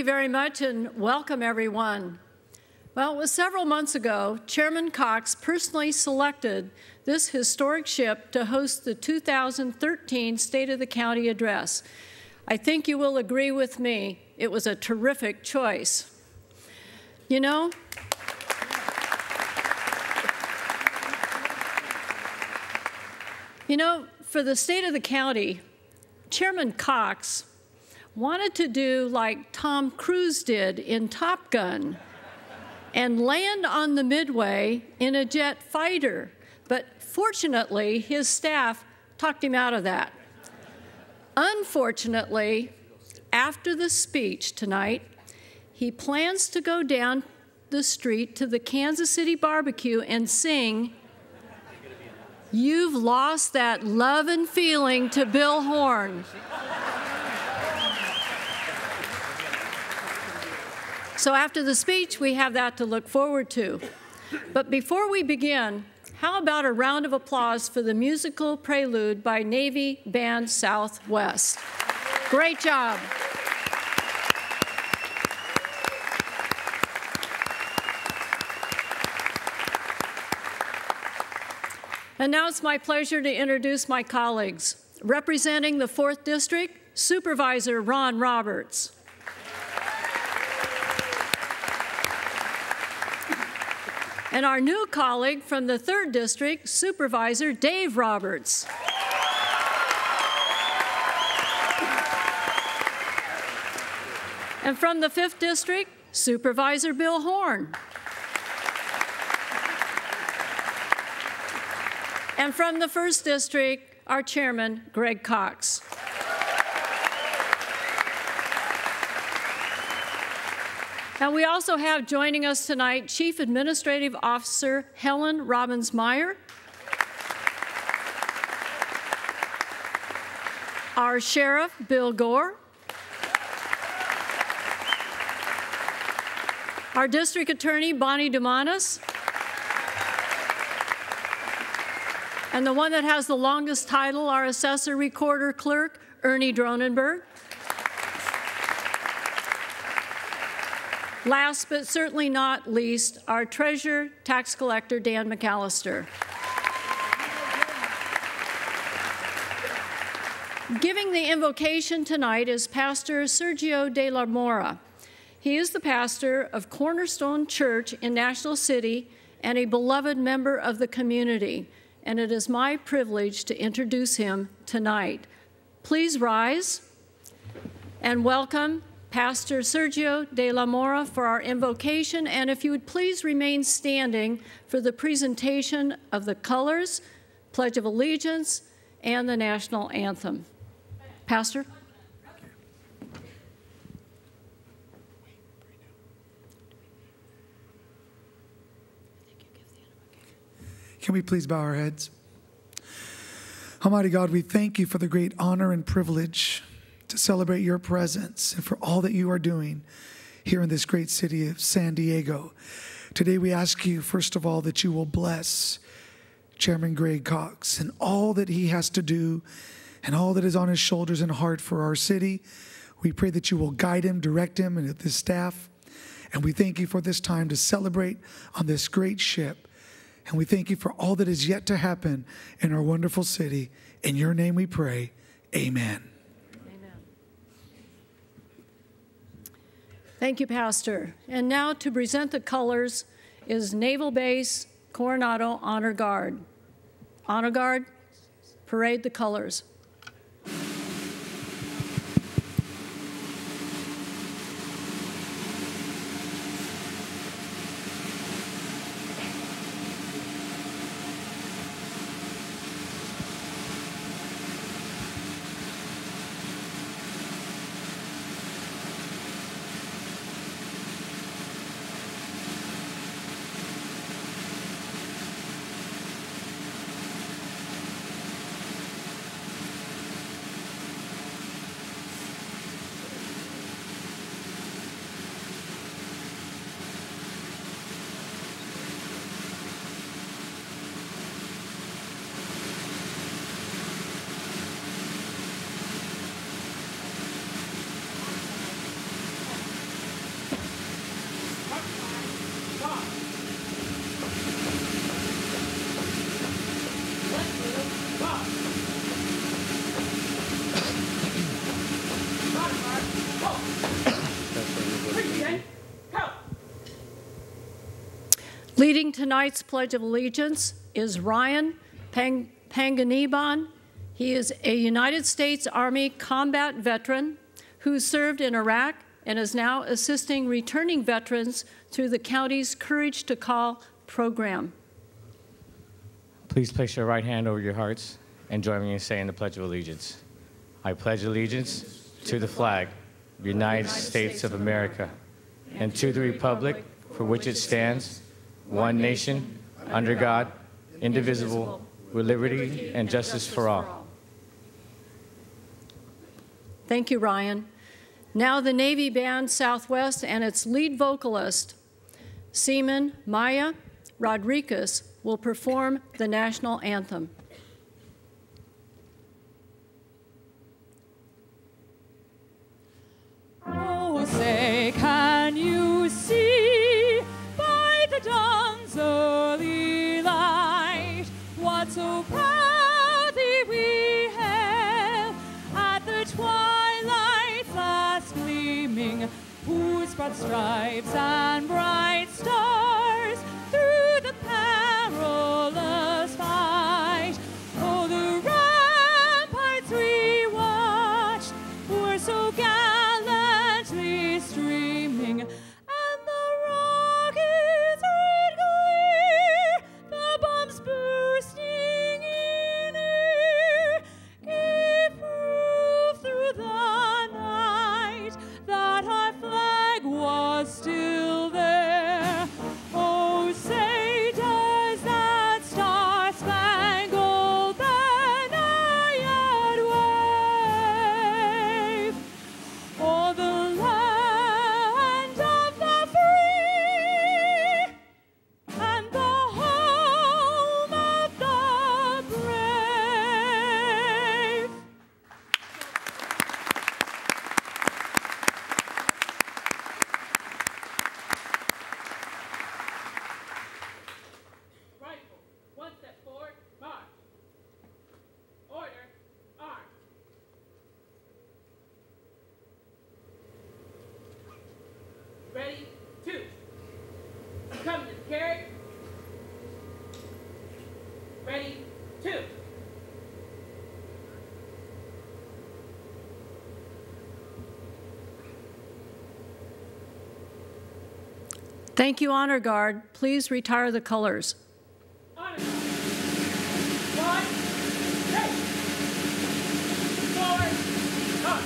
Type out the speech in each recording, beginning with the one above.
you very much, and welcome, everyone. Well, it was several months ago, Chairman Cox personally selected this historic ship to host the 2013 State of the County Address. I think you will agree with me, it was a terrific choice. You know, for the State of the County, Chairman Cox wanted to do like Tom Cruise did in Top Gun and land on the Midway in a jet fighter. But fortunately, his staff talked him out of that. Unfortunately, after the speech tonight, he plans to go down the street to the Kansas City barbecue and sing, "You've Lost That Love and Feeling" to Bill Horn. So after the speech, we have that to look forward to. But before we begin, how about a round of applause for the musical prelude by Navy Band Southwest? Great job. And now it's my pleasure to introduce my colleagues. Representing the 4th District, Supervisor Ron Roberts. And our new colleague from the 3rd District, Supervisor Dave Roberts. And from the 5th District, Supervisor Bill Horn. And from the 1st District, our Chairman, Greg Cox. And we also have joining us tonight Chief Administrative Officer Helen Robbins-Meyer, our Sheriff Bill Gore, our District Attorney Bonnie Dumanis, and the one that has the longest title, our Assessor Recorder Clerk Ernie Dronenberg. Last but certainly not least, our Treasurer, Tax Collector Dan McAllister. Giving the invocation tonight is Pastor Sergio de la Mora. He is the pastor of Cornerstone Church in National City and a beloved member of the community, and it is my privilege to introduce him tonight. Please rise and welcome Pastor Sergio de la Mora for our invocation, and if you would please remain standing for the presentation of the colors, Pledge of Allegiance, and the national anthem. Pastor? Can we please bow our heads? Almighty God, we thank you for the great honor and privilege to celebrate your presence and for all that you are doing here in this great city of San Diego. Today we ask you, first of all, that you will bless Chairman Greg Cox and all that he has to do and all that is on his shoulders and heart for our city. We pray that you will guide him, direct him, and his staff. And we thank you for this time to celebrate on this great ship. And we thank you for all that is yet to happen in our wonderful city. In your name we pray, amen. Thank you, Pastor. And now to present the colors is Naval Base Coronado Honor Guard. Honor Guard, parade the colors. Leading tonight's Pledge of Allegiance is Ryan Panganiban. He is a United States Army combat veteran who served in Iraq and is now assisting returning veterans through the county's Courage to Call program. Please place your right hand over your hearts and join me in saying the Pledge of Allegiance. I pledge allegiance to the flag of the United States of America and to the republic for which it stands, one nation, under God, indivisible, with liberty and justice for all. Thank you, Ryan. Now the Navy Band Southwest and its lead vocalist, Seaman Maya Rodriguez, will perform the national anthem. Oh, say, can you see by the dawn's early light what so proudly we hailed at the twilight's last gleaming, whose broad stripes and bright stars through the perilous fight, oh, the ramparts we watched were so gallantly streaming, and the rockets red glare, the bombs bursting in air, gave proof through the night that our flag was still there. Oh, say, does that star-spangled banner yet wave o'er the land of the free and the home of the brave? Rifle, one step forward, march. Order, arm. Ready, two. Come to the carry. Ready, two. Thank you, Honor Guard. Please retire the colors. Honor. One, ready. Forward, march.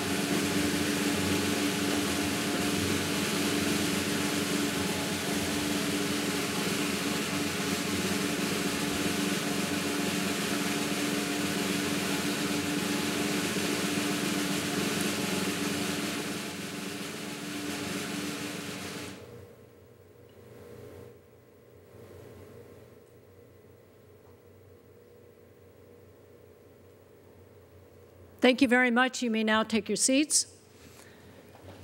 Thank you very much. You may now take your seats.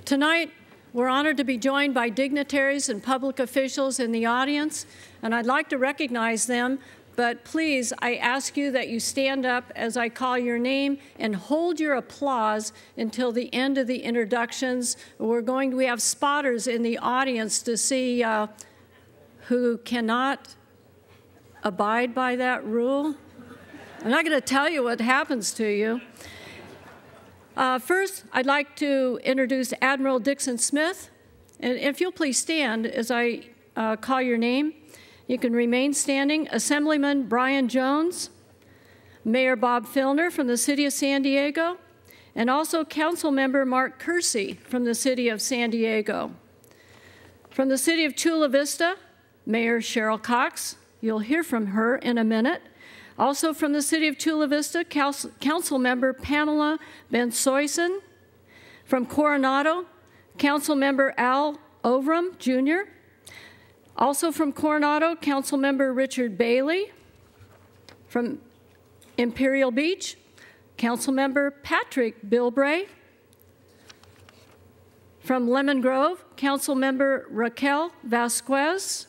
Tonight, we're honored to be joined by dignitaries and public officials in the audience, and I'd like to recognize them, but please, I ask you that you stand up as I call your name and hold your applause until the end of the introductions. We have spotters in the audience to see who cannot abide by that rule. I'm not going to tell you what happens to you. First, I'd like to introduce Admiral Dixon Smith. And if you'll please stand as I call your name. You can remain standing. Assemblyman Brian Jones, Mayor Bob Filner from the City of San Diego, and also Council Member Mark Kersey from the City of San Diego. From the City of Chula Vista, Mayor Cheryl Cox. You'll hear from her in a minute. Also from the City of Chula Vista, Council Member Pamela Bensoyson. From Coronado, Council Member Al Ovram, Jr. Also from Coronado, Council Member Richard Bailey. From Imperial Beach, Council Member Patrick Bilbray. From Lemon Grove, Council Member Raquel Vasquez.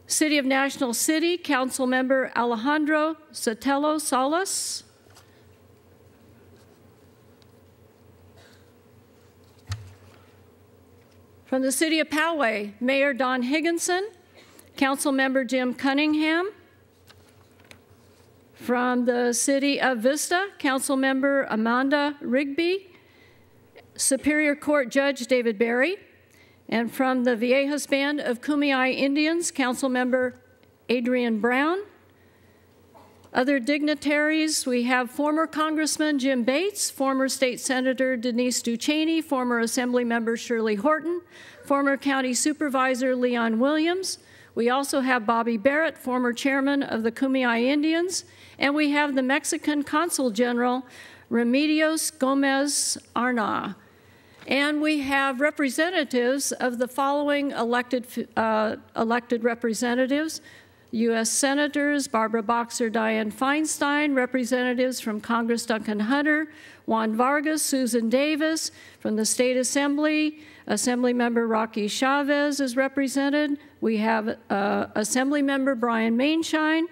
City of National City, Council Member Alejandro Sotelo Salas. From the City of Poway, Mayor Don Higginson, Councilmember Jim Cunningham. From the City of Vista, Councilmember Amanda Rigby. Superior Court Judge David Berry. And from the Viejas Band of Kumeyaay Indians, Councilmember Adrian Brown. Other dignitaries, we have former Congressman Jim Bates, former State Senator Denise Ducheney, former Assembly Member Shirley Horton, former County Supervisor Leon Williams. We also have Bobby Barrett, former Chairman of the Kumeyaay Indians, and we have the Mexican Consul General Remedios Gomez Arna. And we have representatives of the following elected representatives: U.S. Senators Barbara Boxer, Dianne Feinstein, representatives from Congress Duncan Hunter, Juan Vargas, Susan Davis. From the State Assembly, Assemblymember Rocky Chavez is represented. We have Assemblymember Brian Mainshine.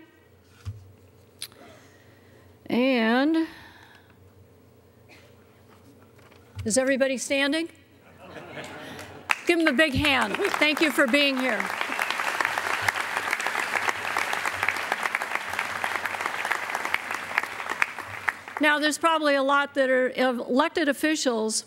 And is everybody standing? Give them a big hand. Thank you for being here. Now, there's probably a lot that are elected officials,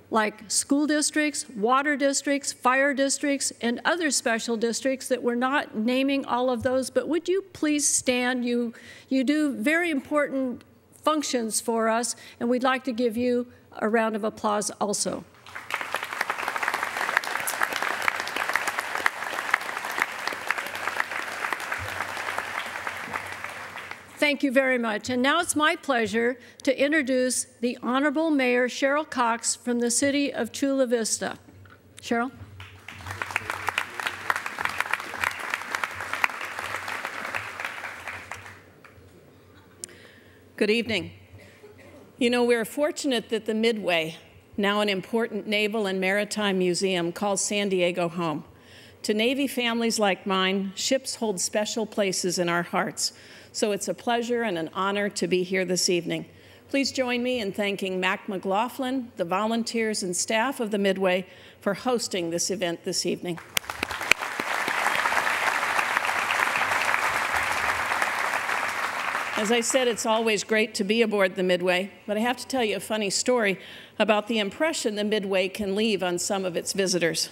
like school districts, water districts, fire districts, and other special districts that we're not naming all of those, but would you please stand? You do very important functions for us, and we'd like to give you a round of applause also. Thank you very much. And now it's my pleasure to introduce the Honorable Mayor Cheryl Cox from the City of Chula Vista. Cheryl. Good evening. You know, we're fortunate that the Midway, now an important naval and maritime museum, calls San Diego home. To Navy families like mine, ships hold special places in our hearts. So it's a pleasure and an honor to be here this evening. Please join me in thanking Mac McLaughlin, the volunteers and staff of the Midway for hosting this event this evening. As I said, it's always great to be aboard the Midway, but I have to tell you a funny story about the impression the Midway can leave on some of its visitors.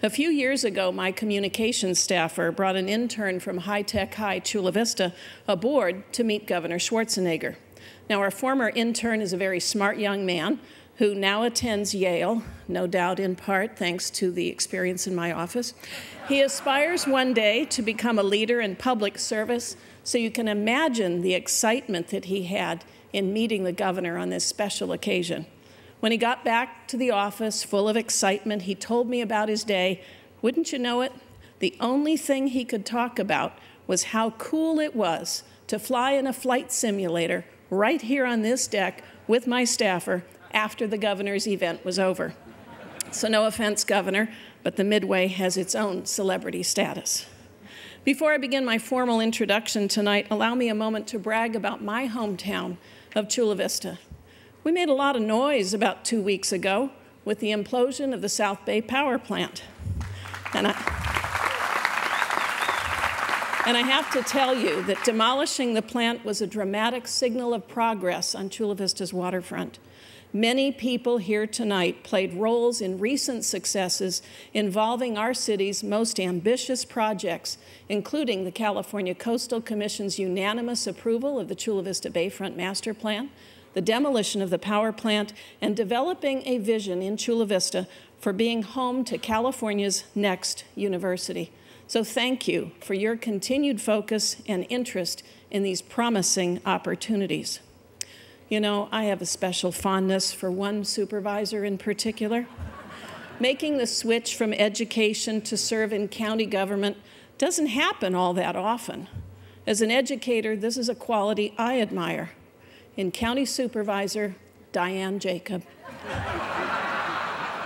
A few years ago, my communications staffer brought an intern from High Tech High Chula Vista aboard to meet Governor Schwarzenegger. Now, our former intern is a very smart young man who now attends Yale, no doubt in part thanks to the experience in my office. He aspires one day to become a leader in public service, so you can imagine the excitement that he had in meeting the governor on this special occasion. When he got back to the office full of excitement, he told me about his day. Wouldn't you know it? The only thing he could talk about was how cool it was to fly in a flight simulator right here on this deck with my staffer after the governor's event was over. So no offense, Governor, but the Midway has its own celebrity status. Before I begin my formal introduction tonight, allow me a moment to brag about my hometown of Chula Vista. We made a lot of noise about 2 weeks ago with the implosion of the South Bay power plant. And I have to tell you that demolishing the plant was a dramatic signal of progress on Chula Vista's waterfront. Many people here tonight played roles in recent successes involving our city's most ambitious projects, including the California Coastal Commission's unanimous approval of the Chula Vista Bayfront Master Plan, the demolition of the power plant, and developing a vision in Chula Vista for being home to California's next university. So thank you for your continued focus and interest in these promising opportunities. You know, I have a special fondness for one supervisor in particular. Making the switch from education to serve in county government doesn't happen all that often. As an educator, this is a quality I admire. In County Supervisor Diane Jacob.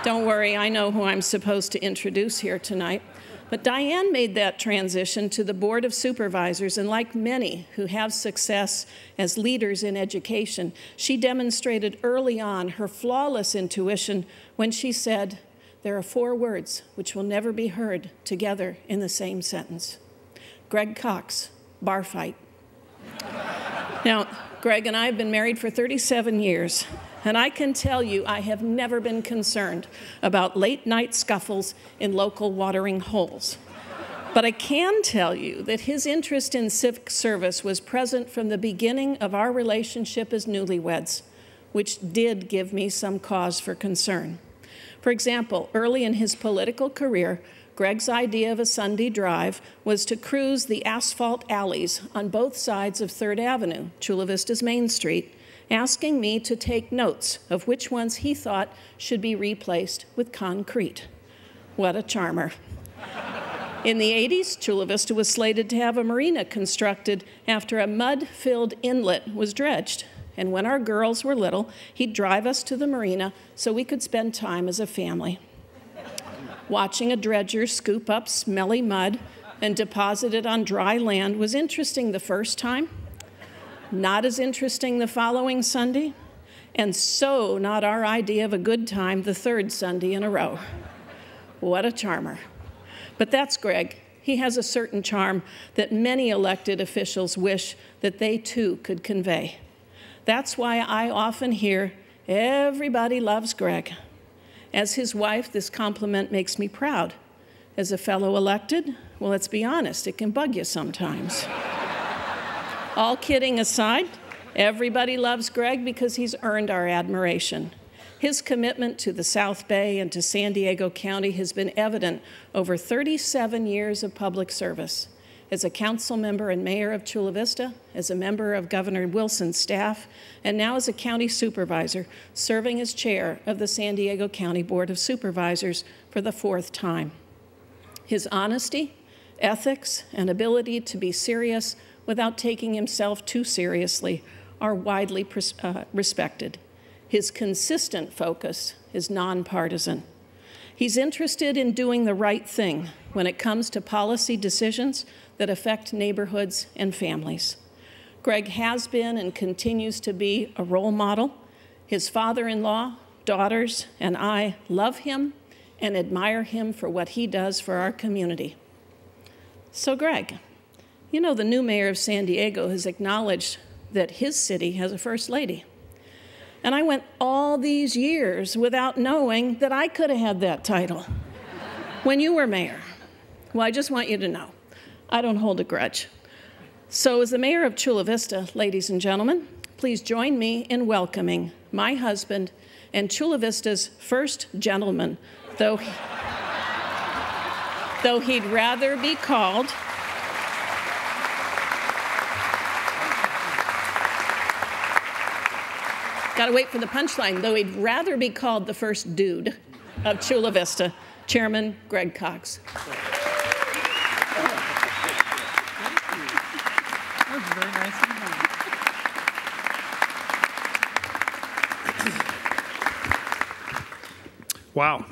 Don't worry, I know who I'm supposed to introduce here tonight. But Diane made that transition to the Board of Supervisors, and like many who have success as leaders in education, she demonstrated early on her flawless intuition when she said, there are 4 words which will never be heard together in the same sentence. Greg Cox, bar fight. Now, Greg and I have been married for 37 years, and I can tell you I have never been concerned about late-night scuffles in local watering holes. But I can tell you that his interest in civic service was present from the beginning of our relationship as newlyweds, which did give me some cause for concern. For example, early in his political career, Greg's idea of a Sunday drive was to cruise the asphalt alleys on both sides of 3rd Avenue, Chula Vista's Main Street, asking me to take notes of which ones he thought should be replaced with concrete. What a charmer. In the 80s, Chula Vista was slated to have a marina constructed after a mud-filled inlet was dredged. And when our girls were little, he'd drive us to the marina so we could spend time as a family. Watching a dredger scoop up smelly mud and deposit it on dry land was interesting the first time, not as interesting the following Sunday, and so not our idea of a good time the 3rd Sunday in a row. What a charmer. But that's Greg. He has a certain charm that many elected officials wish that they too could convey. That's why I often hear, "Everybody loves Greg." As his wife, this compliment makes me proud. As a fellow elected, well, let's be honest, it can bug you sometimes. All kidding aside, everybody loves Greg because he's earned our admiration. His commitment to the South Bay and to San Diego County has been evident over 37 years of public service. As a council member and mayor of Chula Vista, as a member of Governor Wilson's staff, and now as a county supervisor, serving as chair of the San Diego County Board of Supervisors for the 4th time. His honesty, ethics, and ability to be serious without taking himself too seriously are widely respected. His consistent focus is nonpartisan. He's interested in doing the right thing when it comes to policy decisions that affect neighborhoods and families. Greg has been and continues to be a role model. His father-in-law, daughters, and I love him and admire him for what he does for our community. So Greg, you know the new mayor of San Diego has acknowledged that his city has a first lady. And I went all these years without knowing that I could have had that title when you were mayor. Well, I just want you to know, I don't hold a grudge. So as the mayor of Chula Vista, ladies and gentlemen, please join me in welcoming my husband and Chula Vista's first gentleman, though he'd rather be called Got to wait for the punchline, though he'd rather be called the first dude of Chula Vista, Chairman Greg Cox. That was very nice and nice. Wow.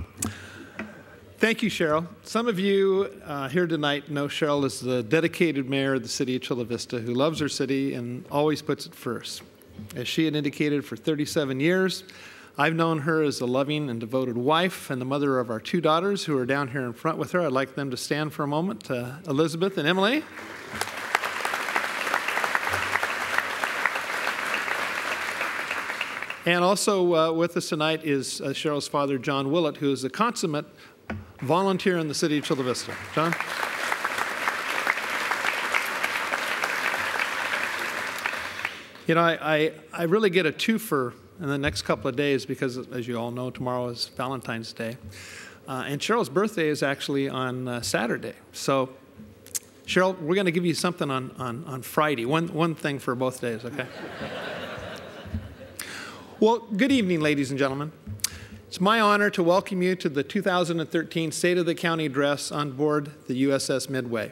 Thank you, Cheryl. Some of you here tonight know Cheryl is the dedicated mayor of the city of Chula Vista who loves her city and always puts it first. As she had indicated, for 37 years, I've known her as a loving and devoted wife and the mother of our 2 daughters who are down here in front with her. I'd like them to stand for a moment, Elizabeth and Emily. And also with us tonight is Cheryl's father, John Willett, who is a consummate volunteer in the city of Chula Vista. John? You know, I really get a twofer in the next couple of days because, as you all know, tomorrow is Valentine's Day. And Cheryl's birthday is actually on Saturday. So, Cheryl, we're going to give you something on Friday. One thing for both days, okay? Well, good evening, ladies and gentlemen. It's my honor to welcome you to the 2013 State of the County Address on board the USS Midway.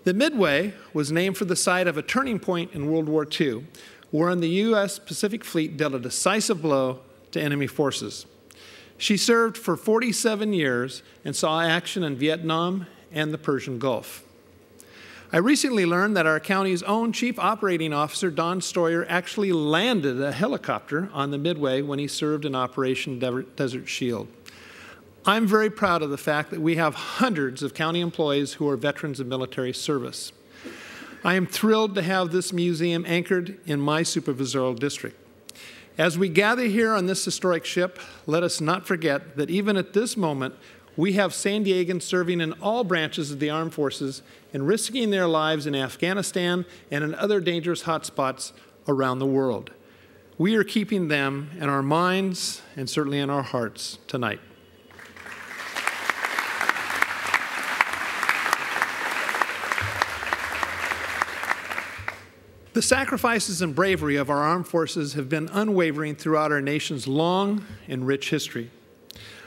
The Midway was named for the site of a turning point in World War II, wherein the U.S. Pacific Fleet dealt a decisive blow to enemy forces. She served for 47 years and saw action in Vietnam and the Persian Gulf. I recently learned that our county's own Chief Operating Officer, Don Stoyer, actually landed a helicopter on the Midway when he served in Operation Desert Shield. I'm very proud of the fact that we have hundreds of county employees who are veterans of military service. I am thrilled to have this museum anchored in my supervisorial district. As we gather here on this historic ship, let us not forget that even at this moment, we have San Diegans serving in all branches of the armed forces and risking their lives in Afghanistan and in other dangerous hotspots around the world. We are keeping them in our minds and certainly in our hearts tonight. The sacrifices and bravery of our armed forces have been unwavering throughout our nation's long and rich history.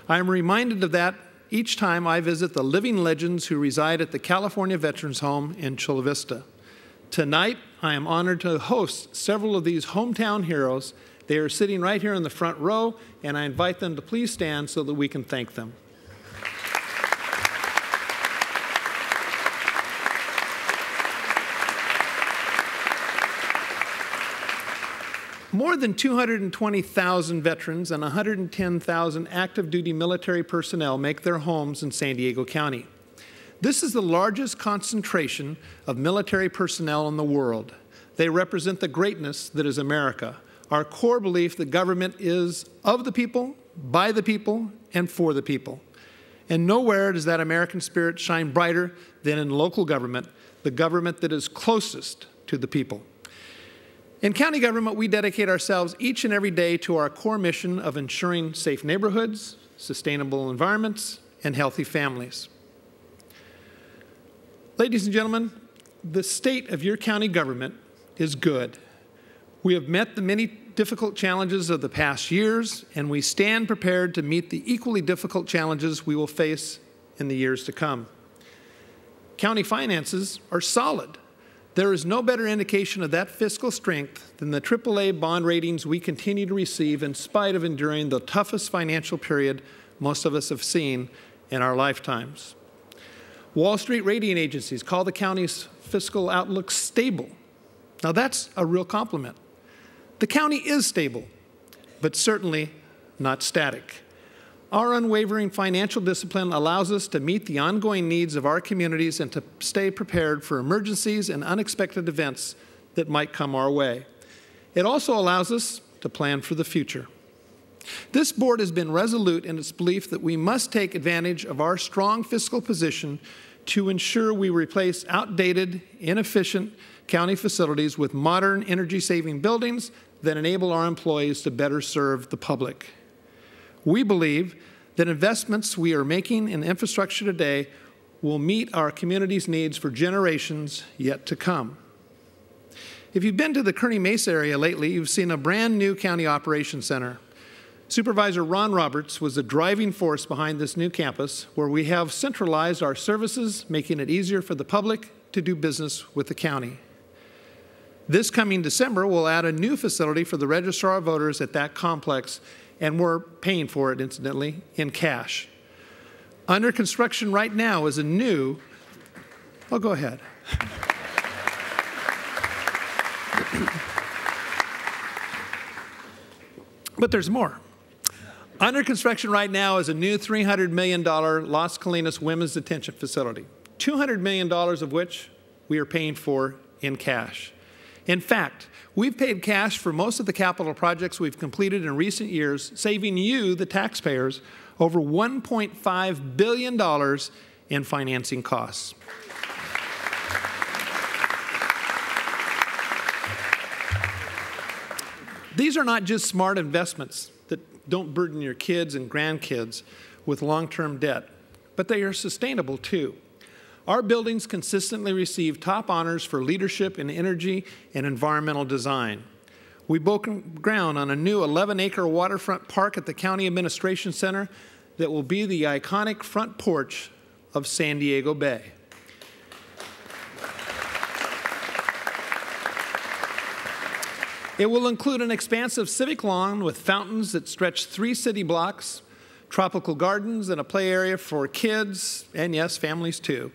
I am reminded of that each time I visit the living legends who reside at the California Veterans Home in Chula Vista. Tonight, I am honored to host several of these hometown heroes. They are sitting right here in the front row, and I invite them to please stand so that we can thank them. More than 220,000 veterans and 110,000 active duty military personnel make their homes in San Diego County. This is the largest concentration of military personnel in the world. They represent the greatness that is America, our core belief that government is of the people, by the people, and for the people. And nowhere does that American spirit shine brighter than in local government, the government that is closest to the people. In county government, we dedicate ourselves each and every day to our core mission of ensuring safe neighborhoods, sustainable environments, and healthy families. Ladies and gentlemen, the state of your county government is good. We have met the many difficult challenges of the past years, and we stand prepared to meet the equally difficult challenges we will face in the years to come. County finances are solid. There is no better indication of that fiscal strength than the AAA bond ratings we continue to receive in spite of enduring the toughest financial period most of us have seen in our lifetimes. Wall Street rating agencies call the county's fiscal outlook stable. Now that's a real compliment. The county is stable, but certainly not static. Our unwavering financial discipline allows us to meet the ongoing needs of our communities and to stay prepared for emergencies and unexpected events that might come our way. It also allows us to plan for the future. This board has been resolute in its belief that we must take advantage of our strong fiscal position to ensure we replace outdated, inefficient county facilities with modern, energy-saving buildings that enable our employees to better serve the public. We believe that investments we are making in infrastructure today will meet our community's needs for generations yet to come. If you've been to the Kearney Mesa area lately, you've seen a brand new county operations center. Supervisor Ron Roberts was the driving force behind this new campus, where we have centralized our services, making it easier for the public to do business with the county. This coming December, we'll add a new facility for the registrar of voters at that complex, and we're paying for it, incidentally, in cash. Under construction right now is a new, oh, go ahead. But there's more. Under construction right now is a new $300 million Las Colinas Women's Detention Facility, $200 million of which we are paying for in cash. In fact, we've paid cash for most of the capital projects we've completed in recent years, saving you, the taxpayers, over $1.5 billion in financing costs. These are not just smart investments that don't burden your kids and grandkids with long-term debt, but they are sustainable too. Our buildings consistently receive top honors for leadership in energy and environmental design. We broke ground on a new 11-acre waterfront park at the County Administration Center that will be the iconic front porch of San Diego Bay. It will include an expansive civic lawn with fountains that stretch 3 city blocks, tropical gardens, and a play area for kids, and yes, families too.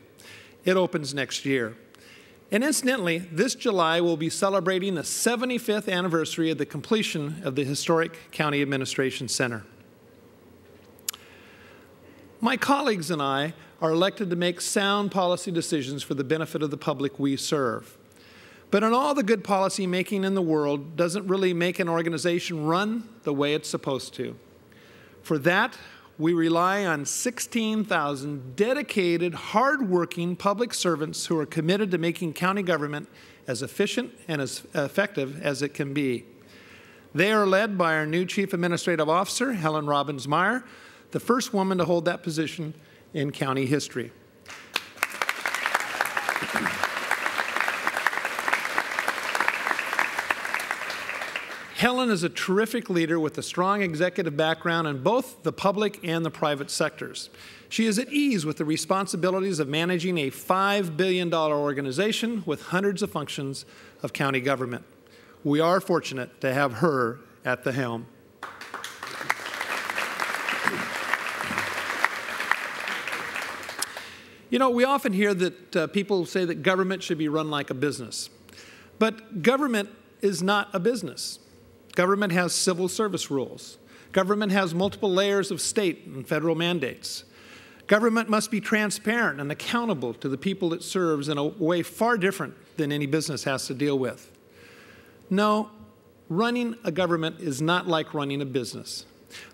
It opens next year. And incidentally, this July we'll be celebrating the 75th anniversary of the completion of the historic County Administration Center. My colleagues and I are elected to make sound policy decisions for the benefit of the public we serve. But in all the good policy making in the world doesn't really make an organization run the way it's supposed to. For that, we rely on 16,000 dedicated, hard-working public servants who are committed to making county government as efficient and as effective as it can be. They are led by our new Chief Administrative Officer, Helen Robbins-Meyer, the first woman to hold that position in county history. Helen is a terrific leader with a strong executive background in both the public and the private sectors. She is at ease with the responsibilities of managing a $5 billion organization with hundreds of functions of county government. We are fortunate to have her at the helm. You know, we often hear that people say that government should be run like a business. But government is not a business. Government has civil service rules. Government has multiple layers of state and federal mandates. Government must be transparent and accountable to the people it serves in a way far different than any business has to deal with. No, running a government is not like running a business.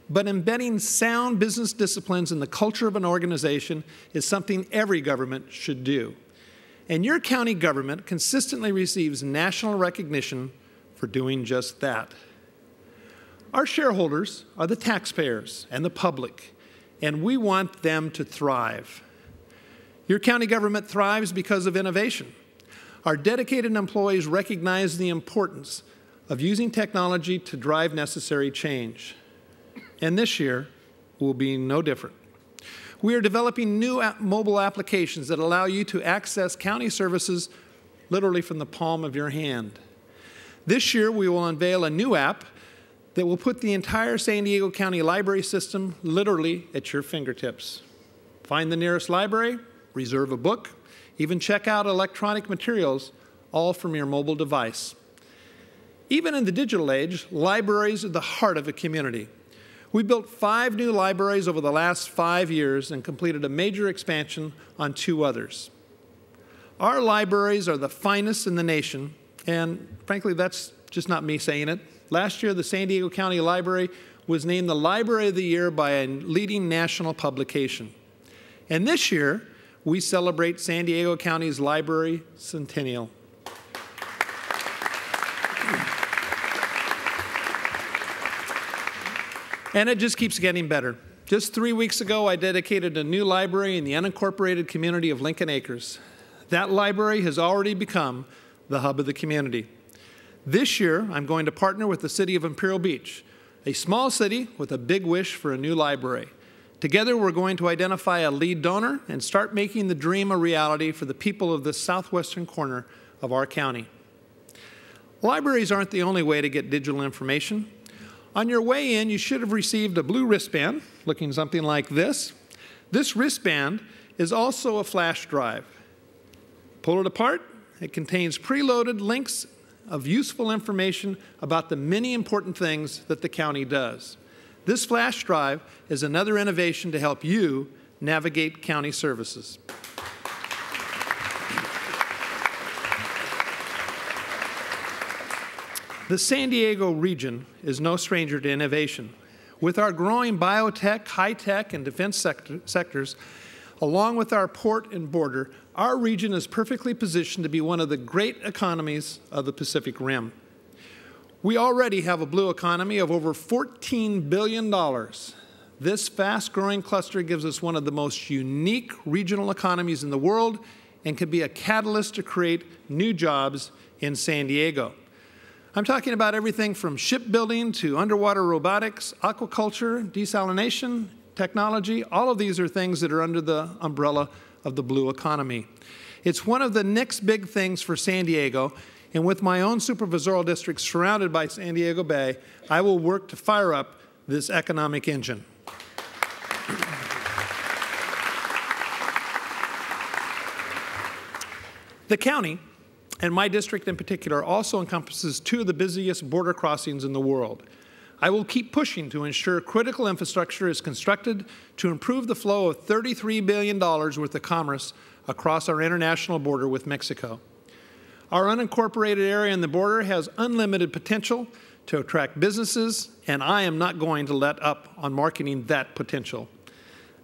But embedding sound business disciplines in the culture of an organization is something every government should do. And your county government consistently receives national recognition for doing just that. Our shareholders are the taxpayers and the public, and we want them to thrive. Your county government thrives because of innovation. Our dedicated employees recognize the importance of using technology to drive necessary change. And this year will be no different. We are developing new mobile applications that allow you to access county services literally from the palm of your hand. This year, we will unveil a new app that will put the entire San Diego County library system literally at your fingertips. Find the nearest library, reserve a book, even check out electronic materials, all from your mobile device. Even in the digital age, libraries are the heart of a community. We built 5 new libraries over the last 5 years and completed a major expansion on 2 others. Our libraries are the finest in the nation, and frankly, that's just not me saying it. Last year, the San Diego County Library was named the Library of the Year by a leading national publication. And this year, we celebrate San Diego County's Library Centennial. And it just keeps getting better. Just 3 weeks ago, I dedicated a new library in the unincorporated community of Lincoln Acres. That library has already become the hub of the community. This year, I'm going to partner with the city of Imperial Beach, a small city with a big wish for a new library. Together, we're going to identify a lead donor and start making the dream a reality for the people of this southwestern corner of our county. Libraries aren't the only way to get digital information. On your way in, you should have received a blue wristband, looking something like this. This wristband is also a flash drive. Pull it apart. It contains preloaded links of useful information about the many important things that the county does. This flash drive is another innovation to help you navigate county services. The San Diego region is no stranger to innovation. With our growing biotech, high-tech, and defense sectors, along with our port and border, our region is perfectly positioned to be one of the great economies of the Pacific Rim. We already have a blue economy of over $14 billion. This fast-growing cluster gives us one of the most unique regional economies in the world and can be a catalyst to create new jobs in San Diego. I'm talking about everything from shipbuilding to underwater robotics, aquaculture, desalination, technology. All of these are things that are under the umbrella of the blue economy. It's one of the next big things for San Diego, and with my own supervisorial district surrounded by San Diego Bay, I will work to fire up this economic engine. The county, and my district in particular, also encompasses 2 of the busiest border crossings in the world. I will keep pushing to ensure critical infrastructure is constructed to improve the flow of $33 billion worth of commerce across our international border with Mexico. Our unincorporated area on the border has unlimited potential to attract businesses, and I am not going to let up on marketing that potential.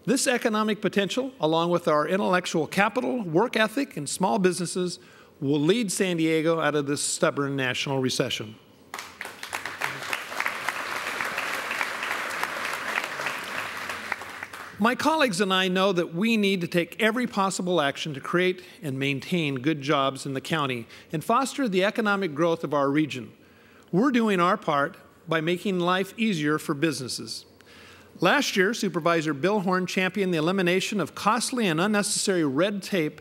This economic potential, along with our intellectual capital, work ethic, and small businesses, will lead San Diego out of this stubborn national recession. My colleagues and I know that we need to take every possible action to create and maintain good jobs in the county and foster the economic growth of our region. We're doing our part by making life easier for businesses. Last year, Supervisor Bill Horn championed the elimination of costly and unnecessary red tape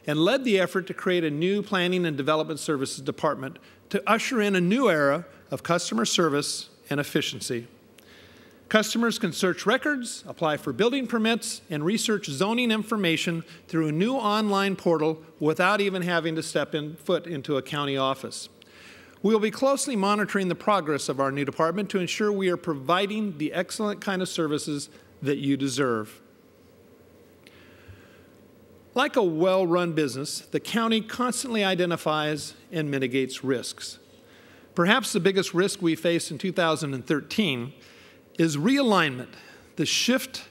and led the effort to create a new Planning and Development Services Department to usher in a new era of customer service and efficiency. Customers can search records, apply for building permits, and research zoning information through a new online portal without even having to step foot into a county office. We will be closely monitoring the progress of our new department to ensure we are providing the excellent kind of services that you deserve. Like a well-run business, the county constantly identifies and mitigates risks. Perhaps the biggest risk we face in 2013 is realignment, the shift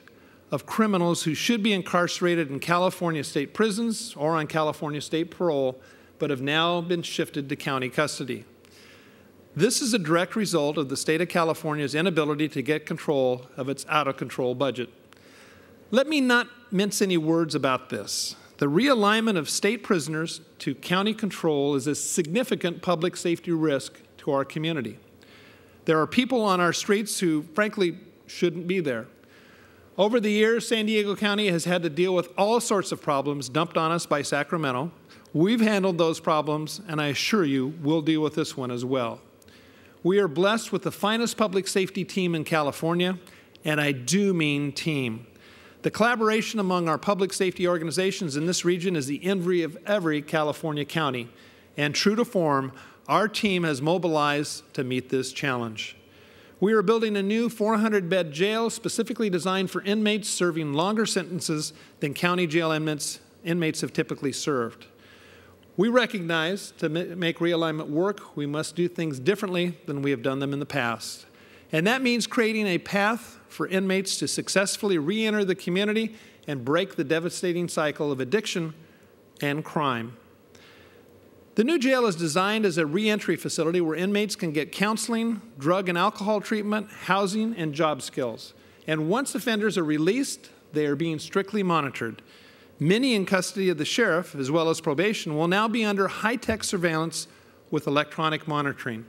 of criminals who should be incarcerated in California state prisons or on California state parole, but have now been shifted to county custody. This is a direct result of the state of California's inability to get control of its out-of-control budget. Let me not mince any words about this. The realignment of state prisoners to county control is a significant public safety risk to our community. There are people on our streets who, frankly, shouldn't be there. Over the years, San Diego County has had to deal with all sorts of problems dumped on us by Sacramento. We've handled those problems, and I assure you, we'll deal with this one as well. We are blessed with the finest public safety team in California, and I do mean team. The collaboration among our public safety organizations in this region is the envy of every California county, and true to form, our team has mobilized to meet this challenge. We are building a new 400-bed jail specifically designed for inmates serving longer sentences than county jail inmates have typically served. We recognize to make realignment work, we must do things differently than we have done them in the past. And that means creating a path for inmates to successfully re-enter the community and break the devastating cycle of addiction and crime. The new jail is designed as a re-entry facility where inmates can get counseling, drug and alcohol treatment, housing, and job skills. And once offenders are released, they are being strictly monitored. Many in custody of the sheriff, as well as probation, will now be under high-tech surveillance with electronic monitoring.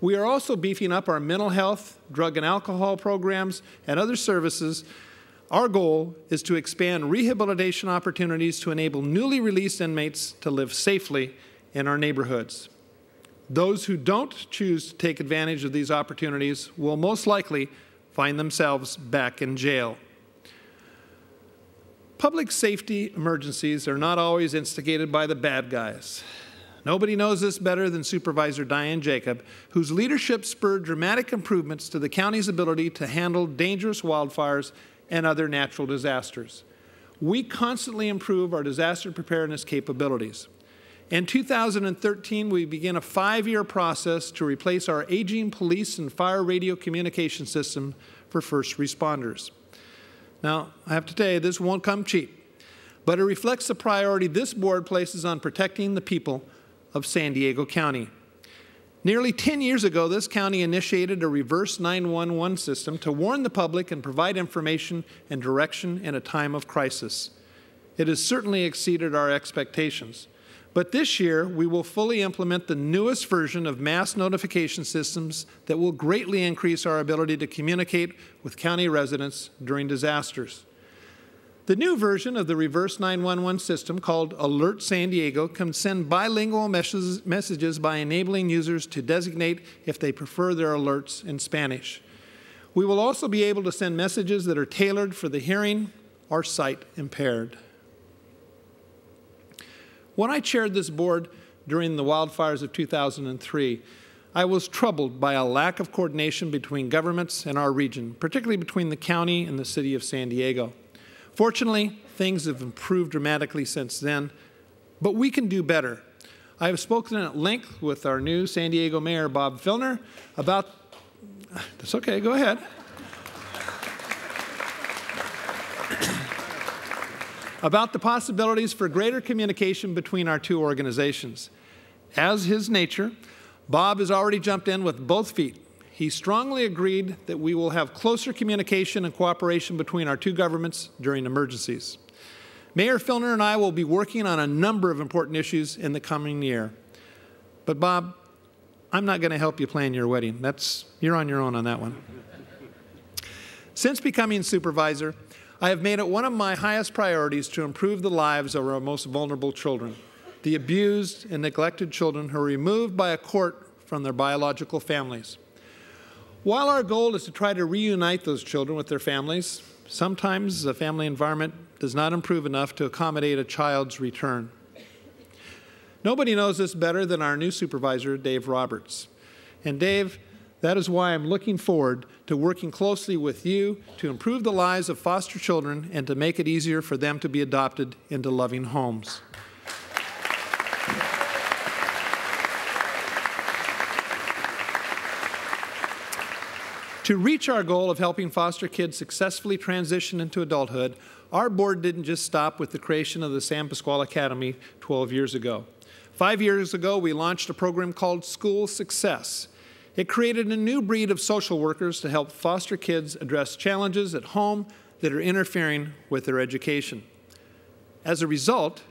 We are also beefing up our mental health, drug and alcohol programs, and other services. Our goal is to expand rehabilitation opportunities to enable newly released inmates to live safely in our neighborhoods. Those who don't choose to take advantage of these opportunities will most likely find themselves back in jail. Public safety emergencies are not always instigated by the bad guys. Nobody knows this better than Supervisor Diane Jacob, whose leadership spurred dramatic improvements to the county's ability to handle dangerous wildfires and other natural disasters. We constantly improve our disaster preparedness capabilities. In 2013, we began a 5-year process to replace our aging police and fire radio communication system for first responders. Now, I have to tell you, this won't come cheap, but it reflects the priority this board places on protecting the people of San Diego County. Nearly 10 years ago, this county initiated a reverse 911 system to warn the public and provide information and direction in a time of crisis. It has certainly exceeded our expectations. But this year, we will fully implement the newest version of mass notification systems that will greatly increase our ability to communicate with county residents during disasters. The new version of the reverse 911 system, called Alert San Diego, can send bilingual messages by enabling users to designate if they prefer their alerts in Spanish. We will also be able to send messages that are tailored for the hearing or sight impaired. When I chaired this board during the wildfires of 2003, I was troubled by a lack of coordination between governments in our region, particularly between the county and the city of San Diego. Fortunately, things have improved dramatically since then, but we can do better. I have spoken at length with our new San Diego Mayor, Bob Filner, about, that's okay, go ahead, about the possibilities for greater communication between our two organizations. As his nature, Bob has already jumped in with both feet. He strongly agreed that we will have closer communication and cooperation between our two governments during emergencies. Mayor Filner and I will be working on a number of important issues in the coming year. But Bob, I'm not going to help you plan your wedding. You're on your own on that one. Since becoming supervisor, I have made it one of my highest priorities to improve the lives of our most vulnerable children, the abused and neglected children who are removed by a court from their biological families. While our goal is to try to reunite those children with their families, sometimes the family environment does not improve enough to accommodate a child's return. Nobody knows this better than our new supervisor, Dave Roberts. And Dave, that is why I'm looking forward to working closely with you to improve the lives of foster children and to make it easier for them to be adopted into loving homes. To reach our goal of helping foster kids successfully transition into adulthood, our board didn't just stop with the creation of the San Pasqual Academy 12 years ago. 5 years ago, we launched a program called School Success. It created a new breed of social workers to help foster kids address challenges at home that are interfering with their education. As a result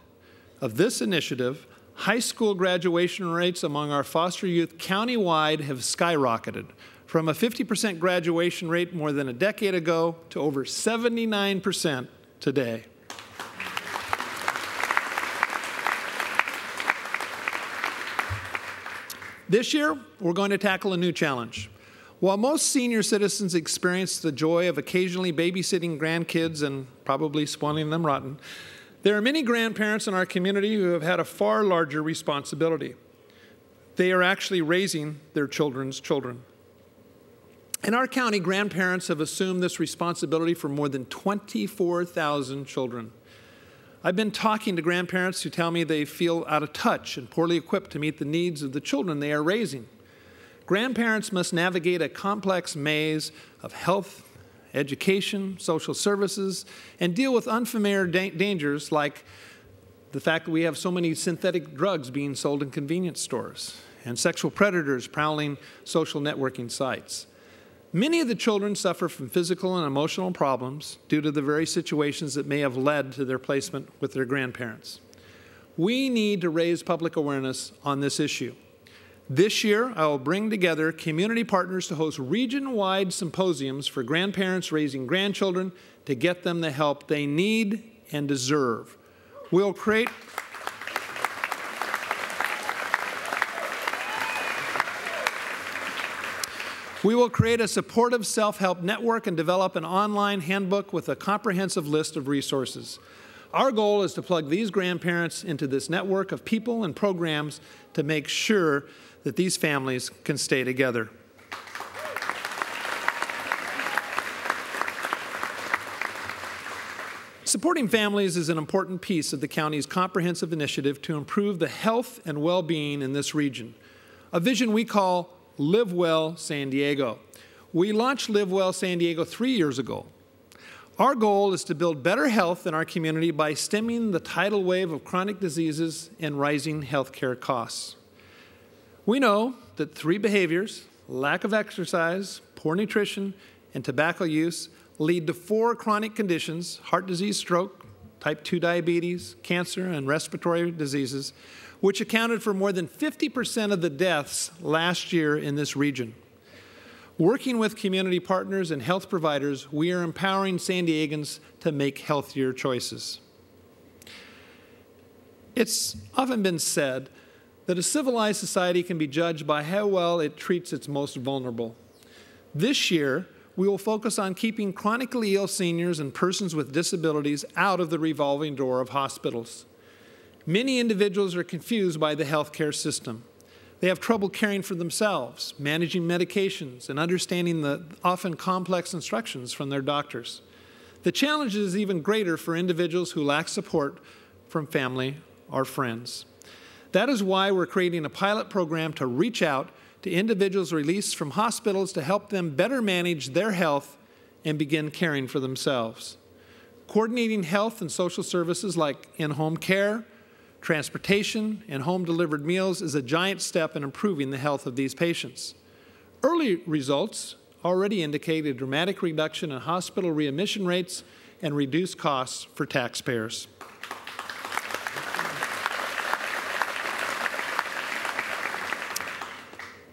of this initiative, high school graduation rates among our foster youth countywide have skyrocketed, from a 50% graduation rate more than a decade ago to over 79% today. This year, we're going to tackle a new challenge. While most senior citizens experience the joy of occasionally babysitting grandkids and probably spoiling them rotten, there are many grandparents in our community who have had a far larger responsibility. They are actually raising their children's children. In our county, grandparents have assumed this responsibility for more than 24,000 children. I've been talking to grandparents who tell me they feel out of touch and poorly equipped to meet the needs of the children they are raising. Grandparents must navigate a complex maze of health, education, social services, and deal with unfamiliar dangers like the fact that we have so many synthetic drugs being sold in convenience stores and sexual predators prowling social networking sites. Many of the children suffer from physical and emotional problems due to the very situations that may have led to their placement with their grandparents. We need to raise public awareness on this issue. This year, I will bring together community partners to host region-wide symposiums for grandparents raising grandchildren to get them the help they need and deserve. We'll create a supportive self-help network and develop an online handbook with a comprehensive list of resources. Our goal is to plug these grandparents into this network of people and programs to make sure that these families can stay together. Supporting families is an important piece of the county's comprehensive initiative to improve the health and well-being in this region, a vision we call Live Well San Diego. We launched Live Well San Diego 3 years ago. Our goal is to build better health in our community by stemming the tidal wave of chronic diseases and rising healthcare costs. We know that 3 behaviors, lack of exercise, poor nutrition, and tobacco use lead to 4 chronic conditions: heart disease, stroke, type 2 diabetes, cancer, and respiratory diseases, which accounted for more than 50% of the deaths last year in this region. Working with community partners and health providers, we are empowering San Diegans to make healthier choices. It's often been said that a civilized society can be judged by how well it treats its most vulnerable. This year, we will focus on keeping chronically ill seniors and persons with disabilities out of the revolving door of hospitals. Many individuals are confused by the healthcare system. They have trouble caring for themselves, managing medications, and understanding the often complex instructions from their doctors. The challenge is even greater for individuals who lack support from family or friends. That is why we're creating a pilot program to reach out to individuals released from hospitals to help them better manage their health and begin caring for themselves. Coordinating health and social services like in-home care, transportation, and home-delivered meals is a giant step in improving the health of these patients. Early results already indicate a dramatic reduction in hospital readmission rates and reduced costs for taxpayers.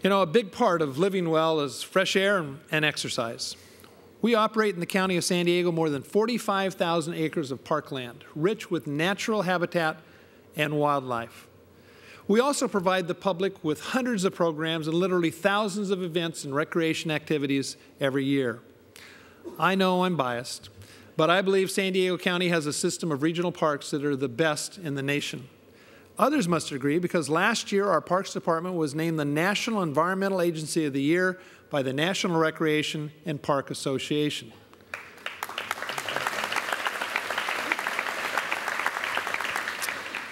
You know, a big part of living well is fresh air and exercise. We operate in the county of San Diego more than 45,000 acres of parkland, rich with natural habitat and wildlife. We also provide the public with hundreds of programs and literally thousands of events and recreation activities every year. I know I'm biased, but I believe San Diego County has a system of regional parks that are the best in the nation. Others must agree because last year our Parks Department was named the National Environmental Agency of the Year by the National Recreation and Park Association.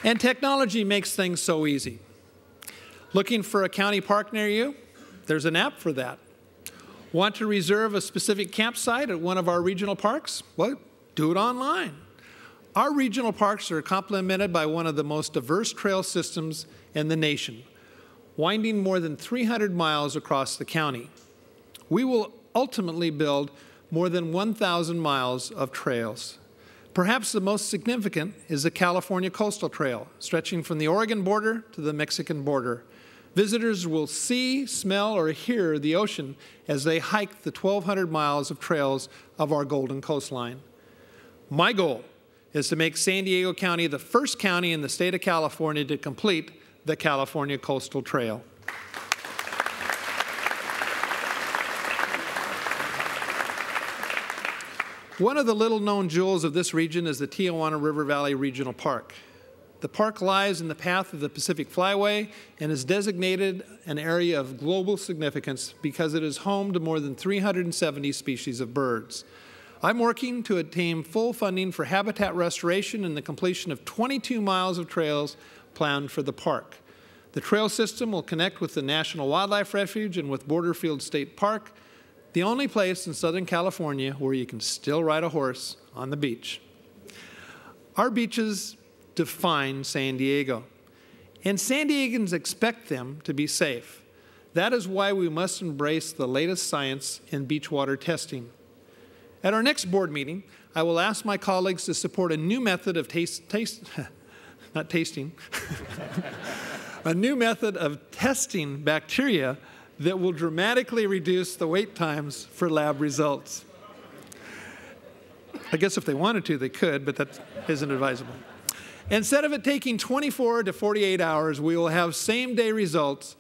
And technology makes things so easy. Looking for a county park near you? There's an app for that. Want to reserve a specific campsite at one of our regional parks? Well, do it online. Our regional parks are complemented by one of the most diverse trail systems in the nation, winding more than 300 miles across the county. We will ultimately build more than 1,000 miles of trails. Perhaps the most significant is the California Coastal Trail, stretching from the Oregon border to the Mexican border. Visitors will see, smell, or hear the ocean as they hike the 1,200 miles of trails of our Golden Coastline. My goal is to make San Diego County the first county in the state of California to complete the California Coastal Trail. One of the little-known jewels of this region is the Tijuana River Valley Regional Park. The park lies in the path of the Pacific Flyway and is designated an area of global significance because it is home to more than 370 species of birds. I'm working to attain full funding for habitat restoration and the completion of 22 miles of trails planned for the park. The trail system will connect with the National Wildlife Refuge and with Borderfield State Park, the only place in Southern California where you can still ride a horse on the beach. Our beaches define San Diego, and San Diegans expect them to be safe. That is why we must embrace the latest science in beach water testing. At our next board meeting, I will ask my colleagues to support a new method of a new method of testing bacteria that will dramatically reduce the wait times for lab results. I guess if they wanted to, they could, but that isn't advisable. Instead of it taking 24 to 48 hours, we will have same-day results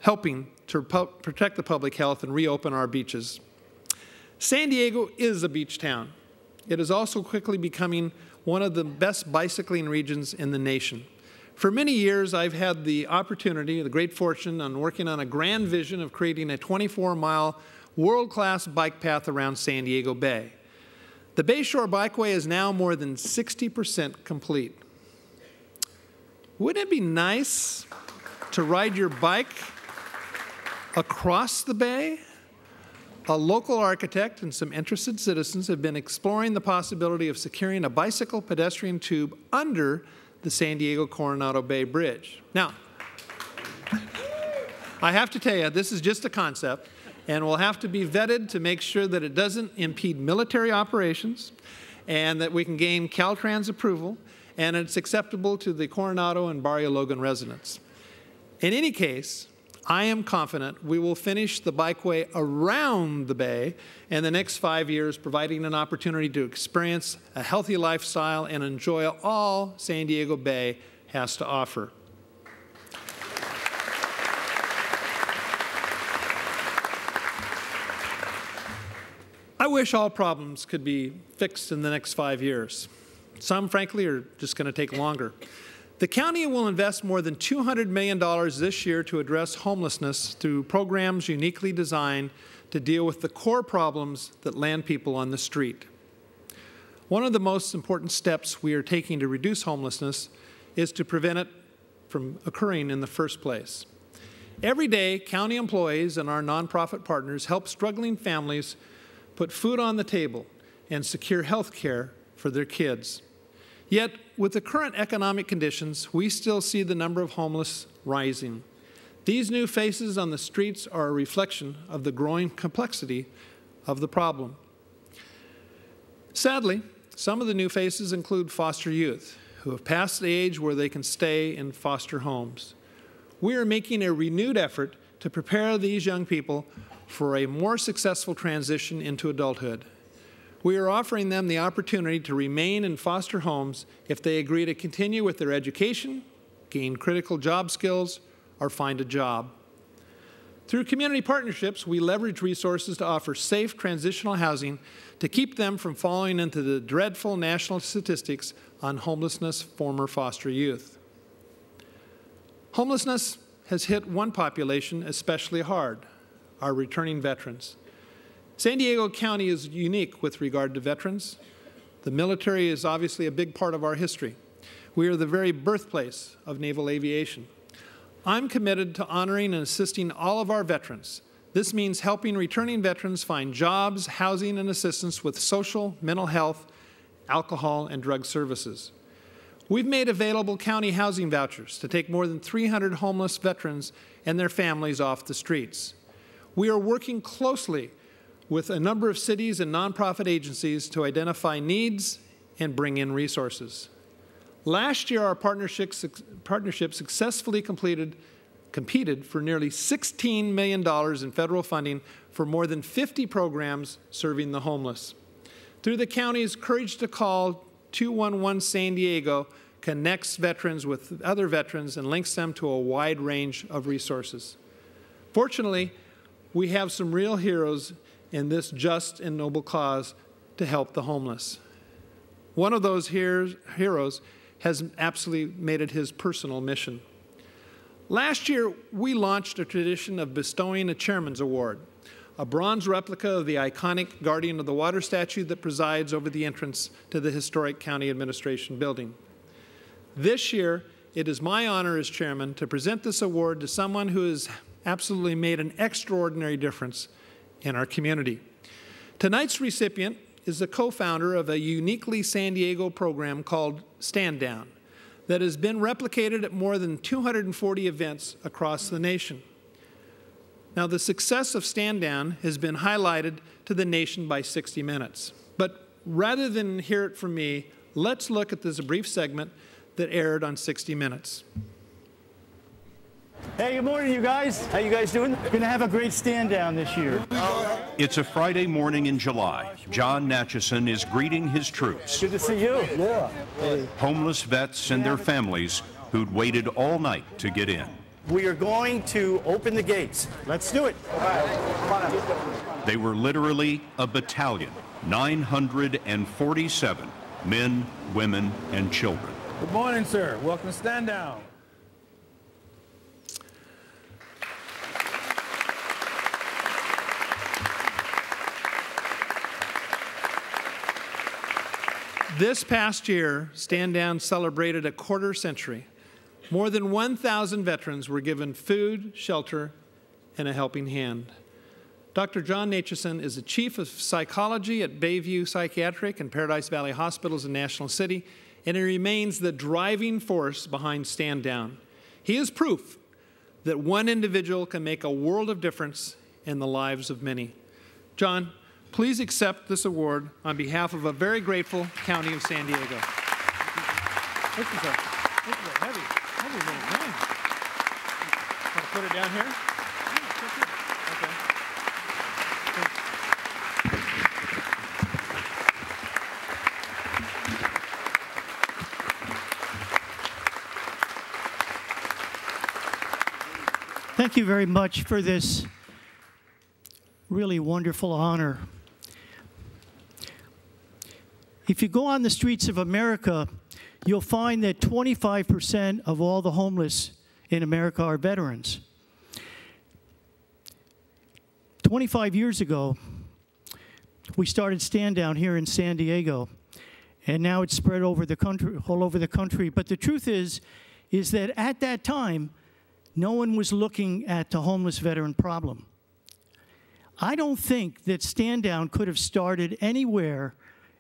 helping to protect the public health and reopen our beaches. San Diego is a beach town. It is also quickly becoming one of the best bicycling regions in the nation. For many years, I've had the opportunity, the great fortune, on working on a grand vision of creating a 24-mile world-class bike path around San Diego Bay. The Bayshore Bikeway is now more than 60% complete. Wouldn't it be nice to ride your bike across the bay? A local architect and some interested citizens have been exploring the possibility of securing a bicycle pedestrian tube under the San Diego Coronado Bay Bridge. Now, I have to tell you, this is just a concept, and will have to be vetted to make sure that it doesn't impede military operations and that we can gain Caltrans approval and it's acceptable to the Coronado and Barrio Logan residents. In any case, I am confident we will finish the bikeway around the bay in the next 5 years, providing an opportunity to experience a healthy lifestyle and enjoy all San Diego Bay has to offer. I wish all problems could be fixed in the next 5 years. Some, frankly, are just going to take longer. The county will invest more than $200 million this year to address homelessness through programs uniquely designed to deal with the core problems that land people on the street. One of the most important steps we are taking to reduce homelessness is to prevent it from occurring in the first place. Every day, county employees and our nonprofit partners help struggling families put food on the table and secure health care for their kids. Yet, with the current economic conditions, we still see the number of homeless rising. These new faces on the streets are a reflection of the growing complexity of the problem. Sadly, some of the new faces include foster youth who have passed the age where they can stay in foster homes. We are making a renewed effort to prepare these young people for a more successful transition into adulthood. We are offering them the opportunity to remain in foster homes if they agree to continue with their education, gain critical job skills, or find a job. Through community partnerships, we leverage resources to offer safe transitional housing to keep them from falling into the dreadful national statistics on homelessness former foster youth. Homelessness has hit one population especially hard, our returning veterans. San Diego County is unique with regard to veterans. The military is obviously a big part of our history. We are the very birthplace of naval aviation. I'm committed to honoring and assisting all of our veterans. This means helping returning veterans find jobs, housing, and assistance with social, mental health, alcohol, and drug services. We've made available county housing vouchers to take more than 300 homeless veterans and their families off the streets. We are working closely with a number of cities and nonprofit agencies to identify needs and bring in resources. Last year, our partnership successfully competed for nearly $16 million in federal funding for more than 50 programs serving the homeless. Through the county's Courage to Call 211 San Diego connects veterans with other veterans and links them to a wide range of resources. Fortunately, we have some real heroes in this just and noble cause to help the homeless. One of those heroes has absolutely made it his personal mission. Last year, we launched a tradition of bestowing a Chairman's Award, a bronze replica of the iconic Guardian of the Water statue that presides over the entrance to the historic County Administration Building. This year, it is my honor as chairman to present this award to someone who has absolutely made an extraordinary difference in our community. Tonight's recipient is the co-founder of a uniquely San Diego program called Stand Down that has been replicated at more than 240 events across the nation. Now, the success of Stand Down has been highlighted to the nation by 60 Minutes. But rather than hear it from me, let's look at this brief segment that aired on 60 Minutes. Hey, good morning, you guys. How you guys doing? Gonna have a great stand down this year. It's a Friday morning in July. John Natchison is greeting his troops. Good to see you. Yeah. Hey. Homeless vets and their families who'd waited all night to get in. We are going to open the gates. Let's do it. They were literally a battalion, 947 men, women, and children. Good morning, sir. Welcome to Stand Down. This past year, Stand Down celebrated a quarter century. More than 1,000 veterans were given food, shelter, and a helping hand. Dr. John Natchison is the Chief of Psychology at Bayview Psychiatric and Paradise Valley Hospitals in National City, and he remains the driving force behind Stand Down. He is proof that one individual can make a world of difference in the lives of many. John, please accept this award on behalf of a very grateful County of San Diego. This is a heavy little thing. Want to put it down here? Okay. Thank you very much for this really wonderful honor. If you go on the streets of America, you'll find that 25% of all the homeless in America are veterans. 25 years ago, we started Stand Down here in San Diego, and now it's spread over the country, all over the country. But the truth is that at that time, no one was looking at the homeless veteran problem. I don't think that Stand Down could have started anywhere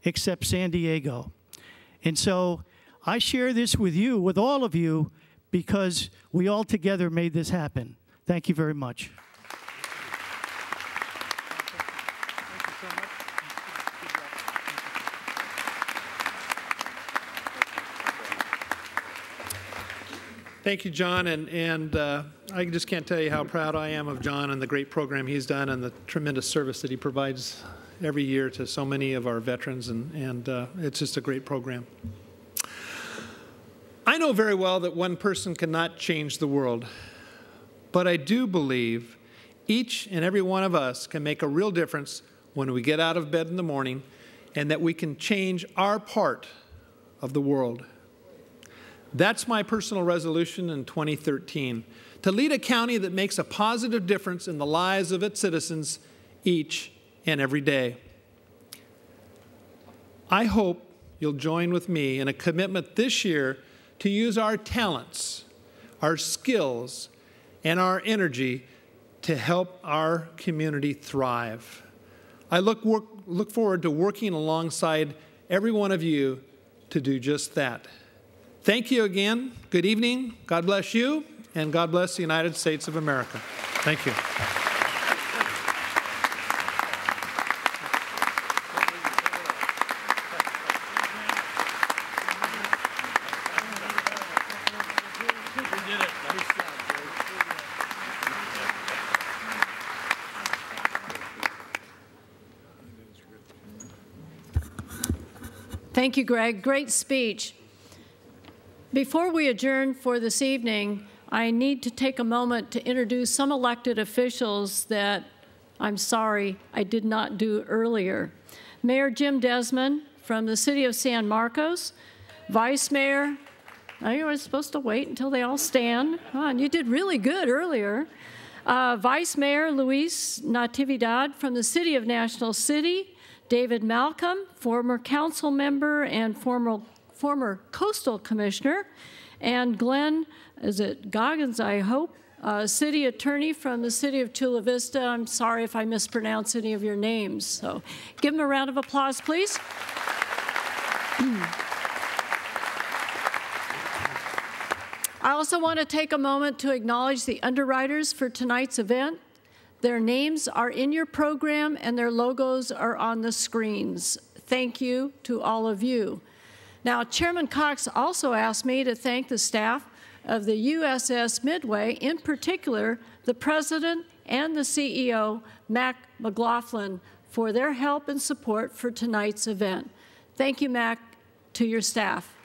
except San Diego. And so I share this with you, with all of you, because we all together made this happen. Thank you very much. Thank you, John, and I just can't tell you how proud I am of John and the great program he's done and the tremendous service that he provides every year to so many of our veterans, and it's just a great program. I know very well that one person cannot change the world, but I do believe each and every one of us can make a real difference when we get out of bed in the morning, and that we can change our part of the world. That's my personal resolution in 2013, to lead a county that makes a positive difference in the lives of its citizens each and every day. I hope you'll join with me in a commitment this year to use our talents, our skills, and our energy to help our community thrive. I look forward to working alongside every one of you to do just that. Thank you again. Good evening. God bless you, and God bless the United States of America. Thank you. Thank you, Greg. Great speech. Before we adjourn for this evening, I need to take a moment to introduce some elected officials that I'm sorry I did not do earlier. Mayor Jim Desmond from the city of San Marcos, Vice Mayor, I was supposed to wait until they all stand. Oh, and you did really good earlier. Vice Mayor Luis Natividad from the city of National City, David Malcolm, former council member and former Coastal Commissioner, and Glenn, is it Goggins, I hope, City Attorney from the City of Chula Vista. I'm sorry if I mispronounce any of your names. So give them a round of applause, please. I also want to take a moment to acknowledge the underwriters for tonight's event. Their names are in your program and their logos are on the screens. Thank you to all of you. Now, Chairman Cox also asked me to thank the staff of the USS Midway, in particular, the President and the CEO, Mac McLaughlin, for their help and support for tonight's event. Thank you, Mac, to your staff.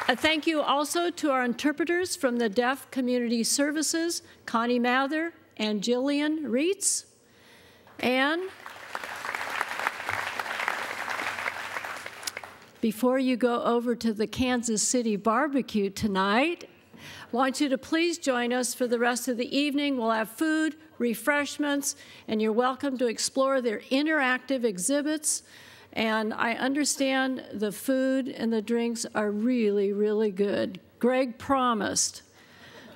A thank you also to our interpreters from the Deaf Community Services, Connie Mather and Jillian Reitz. And before you go over to the Kansas City barbecue tonight, I want you to please join us for the rest of the evening. We'll have food, refreshments, and you're welcome to explore their interactive exhibits. And I understand the food and the drinks are really, really good. Greg promised.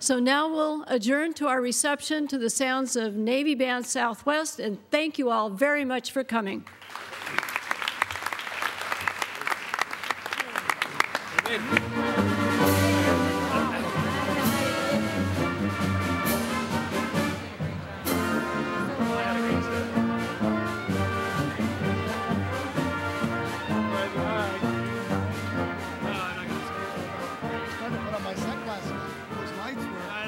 So now we'll adjourn to our reception to the sounds of Navy Band Southwest, and thank you all very much for coming. My sunglasses, those lights were